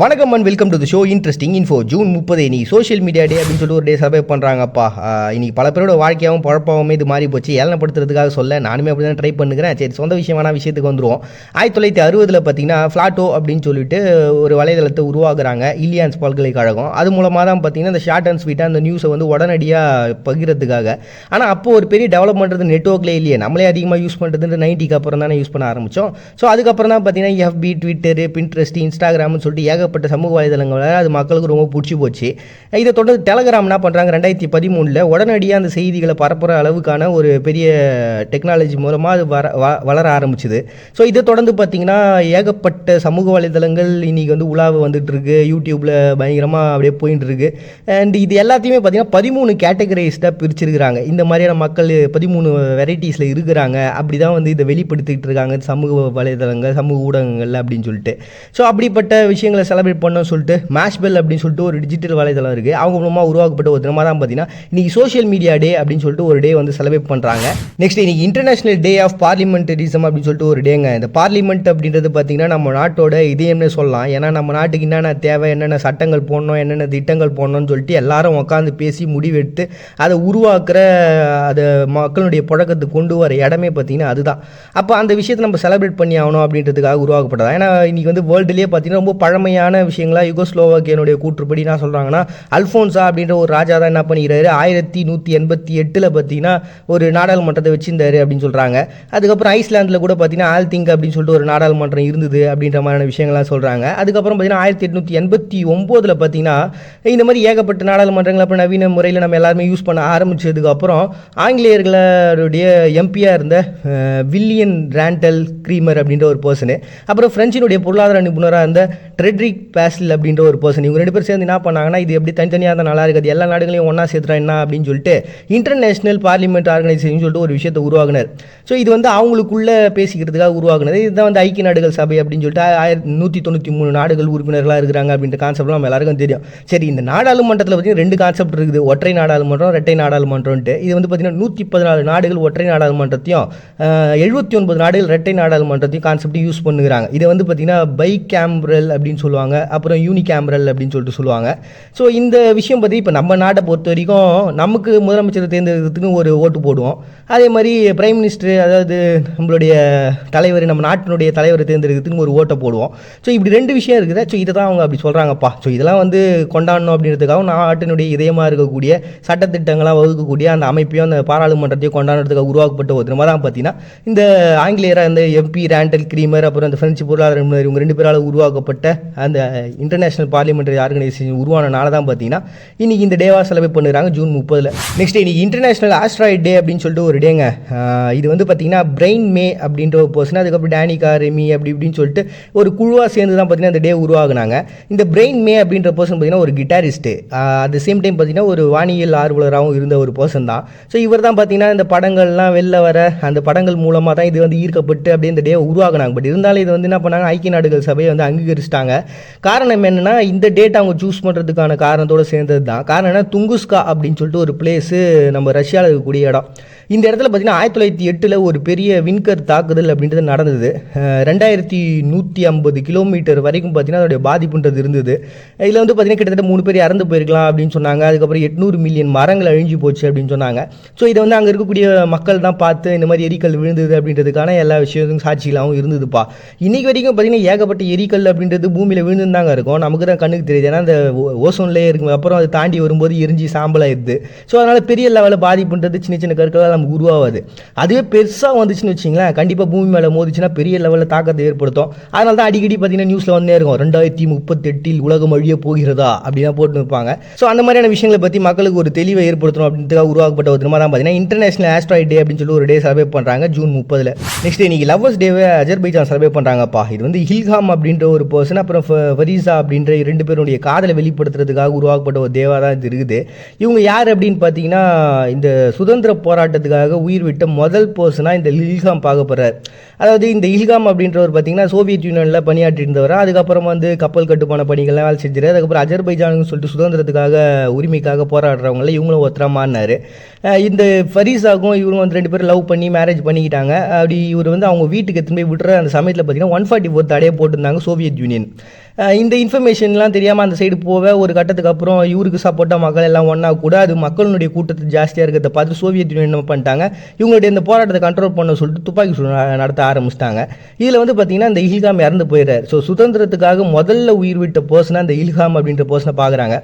வணக்கம் and welcome to the show interesting info. June 30 இன்னைக்கு social media day அப்படின்னு சொல்லிட்டு ஒரு டே செலிப்ரேட் பண்ணுறாங்கப்பா. இன்னைக்கு பல பேரோட வாழ்க்கையாகவும் பழப்பாகவும் இது மாறி போச்சு. ஏளனப்படுத்துறதுக்காக சொல்ல நானுமே அப்படி தான் ட்ரை பண்ணுறேன். சரி, சொந்த விஷயமான விஷயத்துக்கு வந்துடுவோம். 1960 பார்த்தீங்கன்னா ஃப்ளாட்டோ அப்படின்னு சொல்லிட்டு ஒரு வலைதளத்தை உருவாக்குறாங்க இல்லியான்ஸ் பல்கலைக்கழகம். அது மூலமாக தான் பார்த்தீங்கன்னா இந்த ஷார்ட் அண்ட் ஸ்வீட்டாக அந்த நியூஸை வந்து உடனடியாக பகிரத்துக்காக. ஆனால் அப்போது ஒரு பெரிய டெவலப்மெண்ட் நெட்ஒர்க்லேயே இல்லையே, நம்மளே அதிகமாக யூஸ் பண்ணுறது 90க்கு அப்புறம் தானே யூஸ் பண்ண ஆரம்பித்தோம். ஸோ அதுக்கப்புறம் தான் பார்த்தீங்கன்னா எஃபி, ட்விட்டரு, பின்ட்ரெஸ்ட், இன்ஸ்டாகிராம்னு சொல்லிட்டு ஏகப்பட்ட சமூக வலைதளங்கள் அது மக்களுக்கு ரொம்ப பிடிச்சி போச்சு. இதை தொடர்ந்து டெலகிராம் என்ன பண்ணுறாங்க, 2013 உடனடியாக அந்த செய்திகளை பரப்புகிற அளவுக்கான ஒரு பெரிய டெக்னாலஜி மூலமாக அது வளர ஆரம்பிச்சுது. ஸோ இதை தொடர்ந்து பார்த்தீங்கன்னா ஏகப்பட்ட சமூக வலைதளங்கள் இன்றைக்கி வந்து உலாவை வந்துட்டு இருக்கு. யூடியூப்பில் பயங்கரமாக அப்படியே போயிட்டு இருக்கு. அண்ட் இது எல்லாத்தையுமே பார்த்தீங்கன்னா 13 கேட்டகரைஸ்டாக பிரிச்சிருக்கிறாங்க. இந்த மாதிரியான மக்கள் 13 வெரைட்டிஸில் இருக்கிறாங்க. அப்படி தான் வந்து இதை வெளிப்படுத்திக்கிட்டு இருக்காங்க சமூக வலைதளங்கள், சமூக ஊடகங்கள் அப்படின்னு சொல்லிட்டு. ஸோ அப்படிப்பட்ட விஷயங்களை செலிப்ரேட் பண்ண சொல்லிட்டு மேஷ்பெல் அப்படின்னு சொல்லிட்டு ஒரு டிஜிட்டல் வலைதளம் இருக்குது. அவங்க மூலமாக உருவாக்கப்பட்ட ஒரு தினமாக தான் பார்த்தீங்கன்னா இன்றைக்கி சோஷியல் மீடியா டே அப்படின்னு சொல்லிட்டு ஒரு டே வந்து செலிப்ரேட் பண்ணுறாங்க. நெக்ஸ்ட் இன்னைக்கு இன்டர்நேஷனல் டே ஆஃப் பார்லிமெண்டரிசம் அப்படின்னு சொல்லிட்டு ஒரு டேங்க. இந்த பார்லிமெண்ட் அப்படின்றது பார்த்தீங்கன்னா நம்ம நாட்டோட இதயம்னே சொல்லலாம். ஏன்னா நம்ம நாட்டுக்கு என்னென்ன தேவை, என்னென்ன சட்டங்கள் போடணும், என்னென்ன திட்டங்கள் போடணும்னு சொல்லிட்டு எல்லாரும் உட்காந்து பேசி முடிவெடுத்து அதை உருவாக்குற, அதை மக்களுடைய புழக்கத்துக்கு கொண்டு வர இடமே பார்த்தீங்கன்னா அதுதான். அப்போ அந்த விஷயத்தை நம்ம செலிப்ரேட் பண்ணி ஆகணும் அப்படின்றதுக்காக உருவாக்கப்பட்டதா. ஏன்னா இன்றைக்கி வந்து வேர்ல்டுலேயே பார்த்தீங்கன்னா ரொம்ப பழமையான விஷயங்களா யுகோஸ்லோவாக்கியனுடைய கூற்றுப்படி என்ன சொல்கிறாங்கன்னா, அல்ஃபோன்சா அப்படின்ற ஒரு ராஜா தான் என்ன பண்ணிக்கிறாரு, 1188 பார்த்தீங்கன்னா ஒரு நாடாளுமன்றத்தை வச்சிருந்தாரு அப்படின்னு சொல்கிறாங்க. அதுக்கப்புறம் ஐஸ்லாந்தில் கூட பார்த்தீங்கன்னா ஆல்திங் அப்படின்னு சொல்லிட்டு ஒரு நாடாளுமன்றம் இருந்தது அப்படின்ற மாதிரியான விஷயங்கள்லாம் சொல்கிறாங்க. அதுக்கப்புறம் பார்த்தீங்கன்னா 1889 பார்த்தீங்கன்னா இந்த மாதிரி ஏகப்பட்ட நாடாளுமன்றங்கள் அப்புறம் நவீன முறையில் நம்ம எல்லாருமே யூஸ் பண்ண ஆரம்பிச்சதுக்கப்புறம் ஆங்கிலேயர்களுடைய எம்பியாக இருந்த வில்லியன் ராண்டல் க்ரீமர் அப்படின்ற ஒரு பர்சனு, அப்புறம் பிரெஞ்சினுடைய பொருளாதார நிபுணராக இருந்த ட்ரெட்ரிக் பாஸ்டில் அப்படின்ற ஒரு பர்சன், இவங்க 2 பேர் சேர்ந்து என்ன பண்ணாங்கன்னா, இது எப்படி தனித்தனியாக தான் நல்லா இருக்காது, எல்லா நாடுகளையும் ஒன்றா சேர்த்துறா என்ன அப்படின்னு சொல்லிட்டு இன்டர்நேஷனல் பார்லிமெண்ட் ஆர்கனைசேஷன் சொல்லிட்டு ஒரு விஷயத்தை உருவாக்குனார். ஸோ இது வந்து அவங்களுக்குள்ளே பேசிக்கிறதுக்காக உருவாக்குனது. இதுதான் வந்து ஐக்கிய நாடுகள் சபை அப்படின்னு சொல்லிட்டு 1193 நாடுகள் உறுப்பினர்களாக இருக்கிறாங்க அப்படின்ற கான்செப்ட்லாம் நம்ம எல்லாருக்கும் தெரியும். சரி, இந்த நாடாளுமன்றத்தில் பார்த்தீங்கன்னா 2 கான்செப்ட் இருக்குது, ஒற்றை நாடாளுமன்றம், இரட்டை நாடாளுமன்றம்ட்டு. இது வந்து பார்த்தீங்கன்னா 114 நாடுகள் ஒற்றை நாடாளுமன்றத்தையும் 79 நாடுகள் இரட்டை நாடாளுமன்றத்தையும் கான்செப்ட் யூஸ் பண்ணுறாங்க. இதை வந்து பார்த்தீங்கன்னா பை கேம்பரல் அப்படின்னு சொல்லுவாங்க, அப்புறம் யூனிகேமரல் அப்படின்னு சொல்லிட்டு சொல்லுவாங்க. ஸோ இந்த விஷயம் பற்றி இப்போ நம்ம நாட்டை பொறுத்த வரைக்கும் நமக்கு முதலமைச்சரை தேர்ந்தெடுக்கிறதுக்கு ஒரு ஓட்டு போடுவோம். அதே மாதிரி பிரைம் மினிஸ்டர், அதாவது நம்மளுடைய தலைவர், நம்ம நாட்டினுடைய தலைவரை தேர்ந்தெடுக்கிறதுக்கு ஒரு ஓட்டை போடுவோம். ஸோ இப்படி 2 விஷயம் இருக்குது. ஸோ இதை தான் அவங்க அப்படி சொல்கிறாங்கப்பா. ஸோ இதெல்லாம் வந்து கொண்டாடணும் அப்படின்றதுக்காக நாட்டினுடைய இதயமாக இருக்கக்கூடிய சட்டத்திட்டங்களாக வகுக்கக்கூடிய அந்த அமைப்பையும் அந்த பாராளுமன்றத்தையும் கொண்டாடுறதுக்காக உருவாக்கப்பட்ட ஒரு தினமாக தான் பார்த்தீங்கன்னா இந்த ஆங்கிலேயராக இந்த எம்பி ராண்டல் க்ரீமர் அப்புறம் அந்த பிரெஞ்சு பொருளாதார நிபுணர் இவங்க 2 பேரால் உருவாக்கப்பட்ட அந்த இன்டர்நேஷனல் பார்லிமெண்டரி ஆர்கனைசேஷன் உருவான நாள தான் பார்த்தீங்கன்னா இன்றைக்கி இந்த டேவாக செலிப்ரேட் பண்ணுறாங்க ஜூன் 30. நெக்ஸ்ட் இன்னைக்கு இன்டர்நேஷனல் ஆஸ்ட்ராய்ட் டே அப்படின்னு சொல்லிட்டு ஒரு டேங்க. இது வந்து பார்த்தீங்கன்னா பிரெயின் மே அப்படின்ற ஒரு பர்சன், அதுக்கப்புறம் டேனிகா ரெமி அப்படி இப்படின்னு சொல்லிட்டு ஒரு குழுவாக சேர்ந்து தான் பார்த்தீங்கன்னா இந்த டே உருவாகுனாங்க. இந்த பிரெயின் மே அப்படின்ற பர்சன் பார்த்தீங்கன்னா ஒரு guitarist, at the same time பார்த்தீங்கன்னா ஒரு வானியல் ஆர்வலராகவும் இருந்த ஒரு பர்சன் தான். ஸோ இவர் தான் பார்த்தீங்கன்னா இந்த படங்கள்லாம் வெளில வர அந்த படங்கள் மூலமாக தான் இது வந்து ஈர்க்கப்பட்டு அப்படியே இந்த டே உருவாக்குனாங்க. பட் இருந்தாலும் இது வந்து என்ன பண்ணாங்க, ஐக்கிய நாடுகள் சபையை வந்து அங்கீகரிச்சிட்டாங்க. காரணம் என்னென்னா, இந்த டேட் அவங்க சூஸ் பண்ணுறதுக்கான காரணத்தோடு சேர்ந்தது தான். காரணம் என்ன, துங்குஸ்கா அப்படின்னு சொல்லிட்டு ஒரு பிளேஸு நம்ம ரஷ்யாவில் இருக்கக்கூடிய இடம். இந்த இடத்துல பார்த்தீங்கன்னா 1908 ஒரு பெரிய விண்கர் தாக்குதல் அப்படின்றது நடந்தது. 2150 கிலோமீட்டர் வரைக்கும் பார்த்தீங்கன்னா அதோடைய பாதிப்புன்றது இருந்தது. இதில் வந்து பார்த்தீங்கன்னா கிட்டத்தட்ட 3 பேர் இறந்து போயிருக்கலாம் அப்படின்னு சொன்னாங்க. அதுக்கப்புறம் 800 மில்லியன் மரங்கள் அழிஞ்சு போச்சு அப்படின்னு சொன்னாங்க. ஸோ இதை வந்து அங்கே இருக்கக்கூடிய மக்கள் தான் பார்த்து இந்த மாதிரி எரிக்கல் விழுந்தது அப்படின்றதுக்கான எல்லா விஷயத்துக்கும் சாட்சிகளாகவும் இருந்ததுப்பா. இன்றைக்கி வரைக்கும் பார்த்தீங்கன்னா ஏகப்பட்ட எரிக்கல் அப்படின்றது பூமியில் விழுந்துருந்தாங்க இருக்கும், நமக்கு தான் கண்ணுக்கு தெரியுது. ஏன்னா அந்த ஓசோன்லேயே இருக்கும், அப்புறம் அதை தாண்டி வரும்போது எரிஞ்சு சாம்பலாயிருது. ஸோ அதனால் பெரிய லெவலில் பாதிப்புன்றது சின்ன சின்ன கற்களால் நமக்கு உருவாகாது. அதுவே பெருசாக வந்துச்சுன்னு வச்சிங்களேன், கண்டிப்பாக பூமி மேலே மோதிச்சுன்னா பெரிய லெவலில் தாக்கத்தை ஏற்படுத்தும். அதனால தான் அடிக்கடி பார்த்தீங்கன்னா நியூஸில் வந்தே இருக்கும், 2038 உலகம் அழிய போகிறதா அப்படின்னா போட்டு இருப்பாங்க. ஸோ அந்த மாதிரியான விஷயங்களை பற்றி மக்களுக்கு ஒரு தெளிவை ஏற்படுத்தணும் அப்படின்றதுக்காக உருவாக்கப்பட்ட ஒரு தினமாக தான் பார்த்தீங்கன்னா இன்டர்நேஷனல் ஆஸ்ட்ராய்ட் டே அப்படின்னு சொல்லி ஒரு டே செலிப்ரேட் பண்ணுறாங்க ஜூன் 30. நெக்ஸ்ட் இன்னைக்கு லவ்வர்ஸ் டேவை அஜர்பைஜான் செலிப்ரேட் பண்ணுறாங்கப்பா. இது வந்து ஹில்ஹாம் அப்படின்ற ஒரு பர்சன், அப்புறம் ஃபரீசா அப்படின்ற 2 பேருடைய காதலை வெளிப்படுத்துறதுக்காக உருவாக்கப்பட்ட ஒரு தேவாக தான் இது இருக்குது. இவங்க யார் அப்படின்னு பார்த்தீங்கன்னா இந்த சுதந்திர போராட்டத்துக்காக உயிர் விட்ட முதல் பர்சனாக இந்த ஹில்ஹாம் பார்க்க போகிறார். அதாவது இந்த இல்காம் அப்படின்றவர் பார்த்தீங்கன்னா சோவியத் யூனியனில் பணியாற்றி இருந்தவர். அதுக்கப்புறம் வந்து கப்பல் கட்டுமான பணிகள்லாம் வேலை செஞ்சார். அதுக்கப்புறம் அஜர்பைஜானுன்னு சொல்லிட்டு சுதந்திரத்துக்காக உரிமைக்காக போராடுறவங்கள இவங்களும் ஒருத்தராக மாறினார். இந்த ஃபரீஸாகும் இவரும் வந்து 2 பேரும் லவ் பண்ணி மேரேஜ் பண்ணிக்கிட்டாங்க. அப்படி இவர் வந்து அவங்க வீட்டுக்கு எடுத்துன்னு போய் விட்டுற அந்த சமயத்தில் பார்த்தீங்கன்னா 144 தடையை போட்டிருந்தாங்க சோவியத் யூனியன். இந்த இன்ஃபர்மேஷன்லாம் தெரியாமல் அந்த சைடு போக ஒரு கட்டத்துக்கு அப்புறம் இவருக்கு சப்போர்ட்டாக மக்கள் எல்லாம் ஒன்றா கூட அது மக்களுடைய கூட்டத்து ஜாஸ்தியாக இருக்கிறத பார்த்து சோவியத் யூனியன் என்ன பண்ணிட்டாங்க, இவங்களுடைய இந்த போராட்டத்தை கண்ட்ரோல் பண்ண சொல்லிட்டு துப்பாக்கி சூடு நடத்த ஆரம்பிச்சிட்டாங்க. இதில் வந்து பார்த்தீங்கன்னா இந்த இல்காம் இறந்து போயிடுறாரு. ஸோ சுதந்திரத்துக்காக முதல்ல உயிர் விட்ட பர்சனாக இந்த இல்காம் அப்படின்ற பர்சனை பார்க்குறாங்க.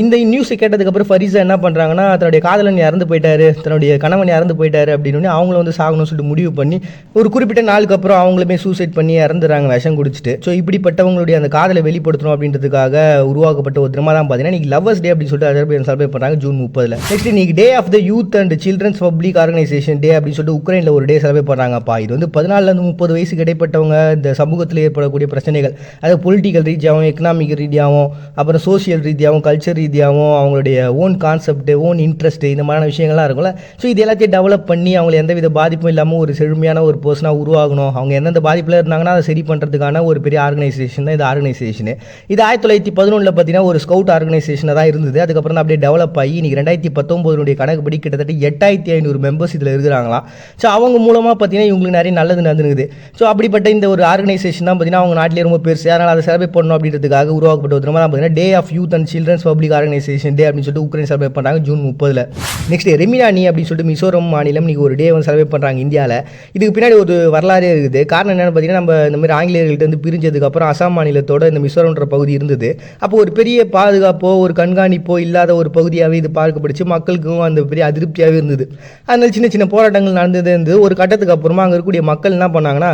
இந்த நியூஸை கேட்டதுக்கப்புறம் ஃபரீஸா என்ன பண்ணுறாங்கன்னா, தன்னுடைய காதலன் இறந்து போயிட்டாரு, தன்னுடைய கணவன் இறந்து போயிட்டாரு அப்படின்னு அவங்கள வந்து சாகணும்னு சொல்லிட்டு முடிவு பண்ணி ஒரு குறிப்பிட்ட நாளுக்கு அப்புறம் அவங்களுமே சூசைட் பண்ணி இறந்துறாங்க விஷம் குடிச்சிட்டு. ஸோ இப்படிப்பட்டவங்களுடைய அந்த காதலை வெளிப்படுத்தணும் அப்படின்றதுக்காக உருவாக்கப்பட்ட ஒரு தினமாக தான் பார்த்தீங்கன்னா இன்னைக்கு லவ்வர்ஸ் டே அப்படின்னு சொல்லிட்டு அஜர்பைஜான் செலிப்ரேட் பண்ணுறாங்க ஜூன் 30. நெக்ஸ்ட் இன்னைக்கு day of the youth and children's public organisation day அப்படின்னு சொல்லிட்டு உக்ரைனில் ஒரு டே செலிப்ரேட் பண்ணுறாங்கப்பா. இது வந்து 14 30 வயசுக்கு இடைப்பட்டவங்க இந்த சமூகத்தில் ஏற்படக்கூடிய பிரச்சனைகள், அதாவது பொலிட்டிக்கல் ரீதியாகவும் எக்கனாமிக் ரீதியாகவும் அப்புறம் சோசியல் ரீதியாகவும் கல்ச்சர் ரீதியாகவும் அவங்களுடைய ஓன் கான்செப்ட் ஓன் இன்ட்ரெஸ்ட் இந்த மாதிரியான விஷயங்கள்லாம் இருக்கும்ல. ஸோ இது எல்லாத்தையும் டெவலப் பண்ணி அவங்களை எந்தவித பாதிப்பும் இல்லாமல் ஒரு செழுமையான ஒரு பர்சனாக உருவாகணும். அவங்க எந்தெந்த பாதிப்பில் இருந்தாங்கன்னா அதை சரி பண்ணுறதுக்கான ஒரு பெரிய ஆர்கனைசேஷன் தான் இது ஆர்கனைசேஷன். இது 1911 பார்த்தீங்கன்னா ஒரு ஸ்கவுட் ஆர்கனைசேஷனாக தான் இருந்தது. அதுக்கப்புறம் தான் அப்படியே டெவலப் ஆகி இன்னைக்கு 2019 கணக்குப்படி கிட்டத்தட்ட 8500 மெம்பர்ஸ் இதில் இருக்கிறாங்களாம். ஸோ அவங்க மூலமாக பார்த்தீங்கன்னா இவங்களுக்கு நிறைய நல்லது நடந்துருக்குது. ஸோ அப்படிப்பட்ட இந்த ஒரு ஆர்கனைசேஷன் தான் பார்த்தீங்கன்னா அவங்க நாட்டிலே ரொம்ப பெருசு. அதனால் அதை செலிப்ரேட் பண்ணணும் அப்படின்றதுக்காக உருவாக்கப்பட்ட ஒரு தான் பார்த்தீங்கன்னா day of youth and children's public organisation day அப்படின்னு சொல்லிட்டு உக்ரைன் செலிப்ரேட் பண்ணுறாங்க ஜூன் 30. நெக்ஸ்ட் ரெமினானி அப்படின்னு சொல்லிட்டு மிசோரம் மாநிலம் இன்னைக்கு ஒரு டே வந்து செலிப்ரேட் பண்ணுறாங்க இந்தியாவில். இதுக்கு பின்னாடி ஒரு வரலாறே இருக்குது. காரணம் என்னென்னு பார்த்தீங்கன்னா, நம்ம இந்த மாதிரி ஆங்கிலேயர்கள்ட்ட வந்து பிரிஞ்சதுக்கப்புறம் அசாம் மாநிலத்தோட இந்த மிசோரம்ன்ற பகுதி இருந்தது. அப்போ ஒரு பெரிய பாதுகாப்போ ஒரு கண்காணிப்போ இல்லாத ஒரு பகுதியாகவே இது பார்க்கப்படுச்சு. மக்களுக்கும் அந்த பெரிய அதிருப்தியாகவே இருந்தது. அதனால சின்ன சின்ன போராட்டங்கள் நடந்தது. ஒரு கட்டத்துக்கு அப்புறமா அங்கே இருக்கக்கூடிய மக்கள் என்ன பண்ணாங்கன்னா,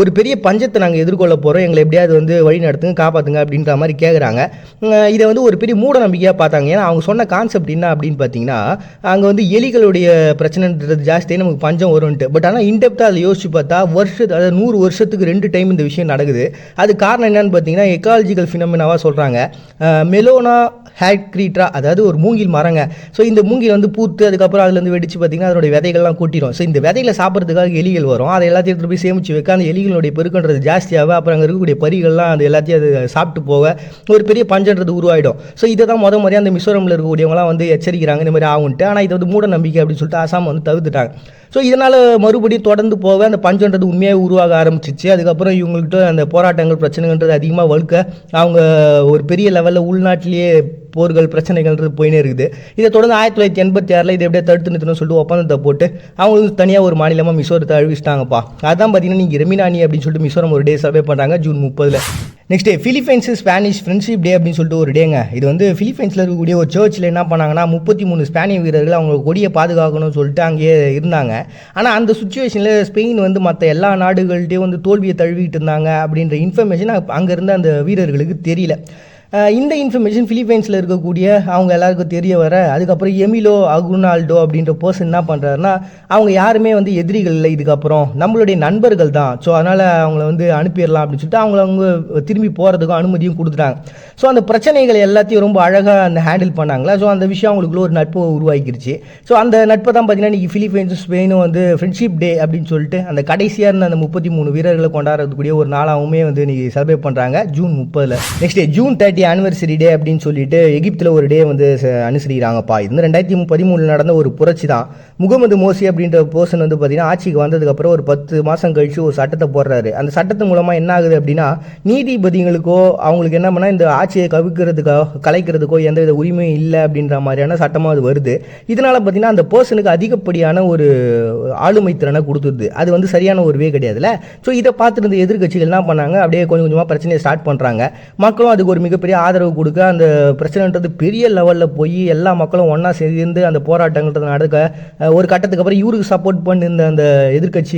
ஒரு பெரிய பஞ்சத்தை நாங்கள் எதிர்கொள்ள போகிறோம், எங்களை எப்படியாவது வந்து வழி நடத்துங்க காப்பாற்றுங்க அப்படின்ற மாதிரி கேட்குறாங்க. இதை வந்து ஒரு பெரிய மூட நம்பிக்கையாக பார்த்தாங்க. ஏன்னா அவங்க சொன்ன கான்செப்ட் என்ன அப்படின்னு பார்த்தீங்கன்னா, அங்கே வந்து எலிகளுடைய பிரச்சனைன்றது ஜாஸ்தியாக நமக்கு பஞ்சம் வரும்ன்ட்டு. பட் ஆனால் இன்டெப்த்தாக அதை யோசிச்சு பார்த்தா அதாவது 100 வருஷத்துக்கு 2 டைம் இந்த விஷயம் நடக்குது. அது காரணம் என்னன்னு பார்த்தீங்கன்னா எக்காலஜிக்கல் ஃபினாமினாவாக சொல்கிறாங்க. மெலோனா ஹேக்ரீட்ரா, அதாவது ஒரு மூங்கில் மரங்க. ஸோ இந்த மூங்கில் வந்து பூத்து அதுக்கப்புறம் அதுலேருந்து வெடிச்சு பார்த்தீங்கன்னா அதனுடைய விதைகள்லாம் கொட்டிடும். ஸோ இந்த விதைகளை சாப்பிட்றதுக்காக எலிகள் வரும். அதை எல்லாத்தையும் எடுத்துகிட்டு போய் சேமிச்சு வைக்க அந்த எலிகளுடைய பெருக்கன்றது ஜாஸ்தியாக அப்புறம் அங்கே இருக்கக்கூடிய பறிகள்லாம் அது எல்லாத்தையும் அது சாப்பிட்டு போக ஒரு பெரிய பஞ்சன்றது உருவாயிடும். ஸோ இதை தான் முறையாக அந்த மிசோரமில் இருக்கக்கூடியவங்களாம் வந்து எச்சரிக்கிறாங்க இந்த மாதிரி ஆகுன்ட்டு. ஆனால் இது வந்து மூட நம்பிக்கை அப்படின்னு சொல்லிட்டு அசாம் வந்து தவிர்த்துட்டாங்க. ஸோ இதனால் மறுபடியும் தொடர்ந்து போக அந்த பஞ்சன்றது உண்மையாக உருவாக ஆரம்பிச்சிச்சு. அதுக்கப்புறம் இவங்கள்ட்ட அந்த போராட்டங்கள் பிரச்சனைகள்ன்றது அதிகமாக வலுக்க அவங்க ஒரு பெரிய லெவலில் உள்நாட்டிலேயே போர்கள் பிரச்சனைகள்ன்றது போயினே இருக்குது. இதை தொடர்ந்து 1986 இதை எப்படியே தடுத்து நிறுத்தணும்னு சொல்லிட்டு ஒப்பந்தத்தை போட்டு அவங்களுக்கு தனியாக ஒரு மாநிலமாக மிசோரத்தை அழிச்சிட்டாங்கப்பா. அதான் பார்த்தீங்கன்னா நீங்கள் ரெமினானி அப்படின்னு சொல்லிட்டு மிசோரம் ஒரு டே சர்வே பண்ணுறாங்க June 30. Next Philippines Spanish friendship day அப்படின்னு சொல்லிட்டு ஒரு டேங்க. இது வந்து பிலிப்பைன்ஸில் இருக்கக்கூடிய ஒரு சர்ச்சில் என்ன பண்ணாங்கன்னா 33 ஸ்பானிய வீரர்கள் அவங்க கொடியை பாதுகாக்கணும்னு சொல்லிட்டு அங்கேயே இருந்தாங்க. ஆனால் அந்த சுச்சுவேஷனில் ஸ்பெயின் வந்து மற்ற எல்லா நாடுகள்கிட்டையும் வந்து தோல்வியை தழுவிட்டு இருந்தாங்க அப்படின்ற இன்ஃபர்மேஷன் அங்கே இருந்த அந்த வீரர்களுக்கு தெரியல. இந்த இன்ஃபர்மேஷன் பிலிப்பைன்ஸில் இருக்கக்கூடிய அவங்க எல்லாருக்கும் தெரிய வர அதுக்கப்புறம் எமிலோ அகுனால்டோ அப்படின்ற பர்சன் என்ன பண்ணுறாருன்னா, அவங்க யாருமே வந்து எதிரிகள் இல்லை, இதுக்கப்புறம் நம்மளுடைய நண்பர்கள் தான். ஸோ அதனால் அவங்கள வந்து அனுப்பிடலாம் அப்படின்னு சொல்லிட்டு அவங்க திரும்பி போகிறதுக்கும் அனுமதியும் கொடுத்துட்டாங்க. ஸோ அந்த பிரச்சனைகள் எல்லாத்தையும் ரொம்ப அழகாக அந்த ஹேண்டில் பண்ணாங்களா. ஸோ அந்த விஷயம் அவங்களுக்குள்ள ஒரு நட்பை உருவாக்கிருச்சு. ஸோ அந்த நட்பை தான் பார்த்தீங்கன்னா இன்றைக்கி பிலிப்பைன்ஸும் ஸ்பெயினும் வந்து ஃப்ரெண்ட்ஷிப் டே அப்படின்னு சொல்லிட்டு அந்த கடைசியாக இருந்த அந்த 33 வீரர்களை கொண்டாடுறதுக்கூடிய ஒரு நாளாகவுமே வந்து இன்றைக்கி செலிப்ரேட் பண்ணுறாங்க ஜூன் 30. நெக்ஸ்ட் ஜூன் 30 ஆனிவர்சரி டே அப்படின்னு சொல்லிட்டு எகிப்தில் ஒரு டே வந்து அனுசரிக்கிறாங்கப்பா. இது வந்து 2013 நடந்த ஒரு புரட்சி தான். முகமது மோசி அப்படின்ற பர்சன் வந்து பார்த்தீங்கன்னா ஆட்சிக்கு வந்ததுக்கப்புறம் ஒரு 10 மாதம் கழிச்சு ஒரு சட்டத்தை போடுறாரு. அந்த சட்டத்தின் மூலமாக என்ன ஆகுது அப்படின்னா, நீதிபதிகளுக்கோ அவங்களுக்கு என்ன பண்ணால் இந்த ஆட்சியை கலைக்கிறதுக்கோ எந்தவித உரிமையும் இல்லை அப்படின்ற மாதிரியான சட்டமாக அது வருது. இதனால் பார்த்தீங்கன்னா அந்த பர்சனுக்கு அதிகப்படியான ஒரு ஆளுமை திறனை கொடுத்துருது. அது வந்து சரியான ஒரு வே கிடையாதுல்ல. ஸோ இதை பார்த்துட்டு இருந்த எதிர்கட்சிகள் என்ன பண்ணாங்க, அப்படியே கொஞ்சம் கொஞ்சமாக பிரச்சனையை ஸ்டார்ட் பண்ணுறாங்க. மக்களும் அதுக்கு ஒரு மிகப்பெரிய ஆதரவு கொடுக்க அந்த பிரச்சனைன்றது பெரிய லெவலில் போய் எல்லா மக்களும் ஒன்றா சேர்ந்து அந்த போராட்டங்கிறது நடக்க ஒரு கட்டத்துக்கு அப்புறம் இவருக்கு சப்போர்ட் பண்ணியிருந்த அந்த எதிர்கட்சி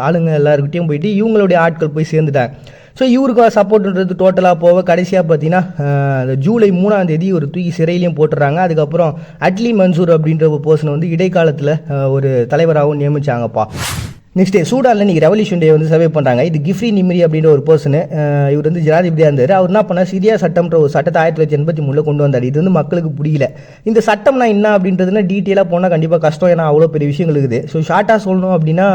ஆளுங்க எல்லாருக்கிட்டையும் போயிட்டு இவங்களுடைய ஆட்கள் போய் சேர்ந்துட்டாங்க. ஸோ இவருக்கு சப்போர்ட்ன்றது டோட்டலாக போக கடைசியாக பார்த்தீங்கன்னா ஜூலை 3ஆம் தேதி ஒரு தூக்கி சிறையிலையும் போட்டுறாங்க. அதுக்கப்புறம் அட்லி மன்சூர் அப்படின்ற ஒரு பர்சனை வந்து இடைக்காலத்தில் ஒரு தலைவராகவும் நியமித்தாங்கப்பா. நெக்ஸ்ட் சூடானில் இன்றைக்கி ரெவல்யூஷன் டே வந்து சர்வே பண்ணுறாங்க. இது கிஃப்ரி நிமிரி அப்படின்ற ஒரு பர்சனு, இவர் வந்து ஜனாதிபதியாக இருந்தார். அவர் என்ன பண்ணார், சிரியா சட்டம்ன்ற ஒரு சட்டத்தை 1983 கொண்டு வந்தார். இது வந்து மக்களுக்கு பிடிக்கல. இந்த சட்டம்னா என்ன அப்படின்றதுனா டீட்டெயிலாக போனால் கண்டிப்பாக கஷ்டம், ஏன்னா அவ்வளோ பெரிய விஷயங்கள் இருக்குது. ஸோ ஷார்ட்டாக சொல்லணும் அப்படின்னா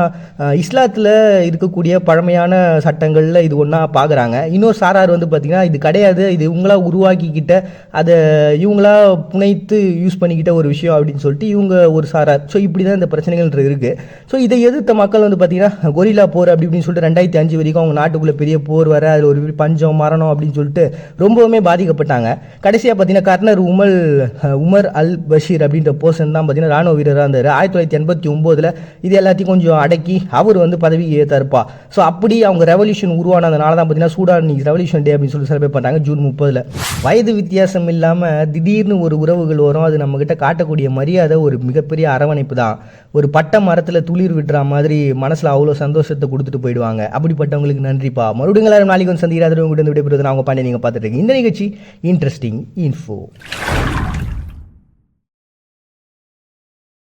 இஸ்லாத்தில் இருக்கக்கூடிய பழமையான சட்டங்களில் இது ஒன்றா பார்க்குறாங்க. இன்னொரு சாரார் வந்து பார்த்திங்கன்னா இது கிடையாது, இது இவங்களா உருவாக்கிக்கிட்ட அதை இவங்களா புனைத்து யூஸ் பண்ணிக்கிட்ட ஒரு விஷயம் அப்படின்னு சொல்லிட்டு இவங்க ஒரு சாரார். ஸோ இப்படி தான் இந்த பிரச்சனைகள் இருக்குது. ஸோ இதை எதிர்த்த மக்கள் வந்து பார்த்தீங்கன்னா கொரில்லா போர் அப்படி இப்படின்னு சொல்லிட்டு 2005 வரைக்கும் அவங்க நாட்டுக்குள்ளே பெரிய போர் வர, அதில் ஒரு பஞ்சம் மரணம் அப்படின்னு சொல்லிட்டு ரொம்பவுமே பாதிக்கப்பட்டாங்க. கடைசியாக பார்த்தீங்கன்னா கர்னல் உமர் அல் பஷீர் அப்படின்ற பர்சன் தான் பார்த்தீங்கன்னா ராணுவ வீரராக இருந்தார். 1989 இது எல்லாத்தையும் கொஞ்சம் அடக்கி அவர் வந்து பதவி ஏற்றாருப்பா. ஸோ அப்படி அவங்க ரெவல்யூஷன் உருவானதுனால தான் பார்த்தீங்கன்னா சூடான் ரெவல்யூஷன் டே அப்படின்னு சொல்லி செலிப்ரேட் பண்ணுறாங்க ஜூன் 30. வயது வித்தியாசம் இல்லாமல் திடீர்னு ஒரு உறவுகள் வரும், அது நம்மக்கிட்ட காட்டக்கூடிய மரியாதை ஒரு மிகப்பெரிய அரவணைப்பு தான். ஒரு பட்ட மரத்தில் துளிர் விடுற மாதிரி மனசில் அவ்வளோ சந்தோஷத்தை கொடுத்துட்டு போயிடுவாங்க. அப்படிப்பட்டவங்களுக்கு நன்றிப்பா. மறுபடியும் எல்லாரும் நாளைக்கு வந்து சந்திக்கிறாரு. உங்கள்கிட்ட விடைபெறுவது நான் உங்கள் பாண்டிய. நீங்கள் பார்த்துட்டு இருக்கீங்க இந்த நிகழ்ச்சி இன்ட்ரெஸ்டிங் இன்ஃபோ.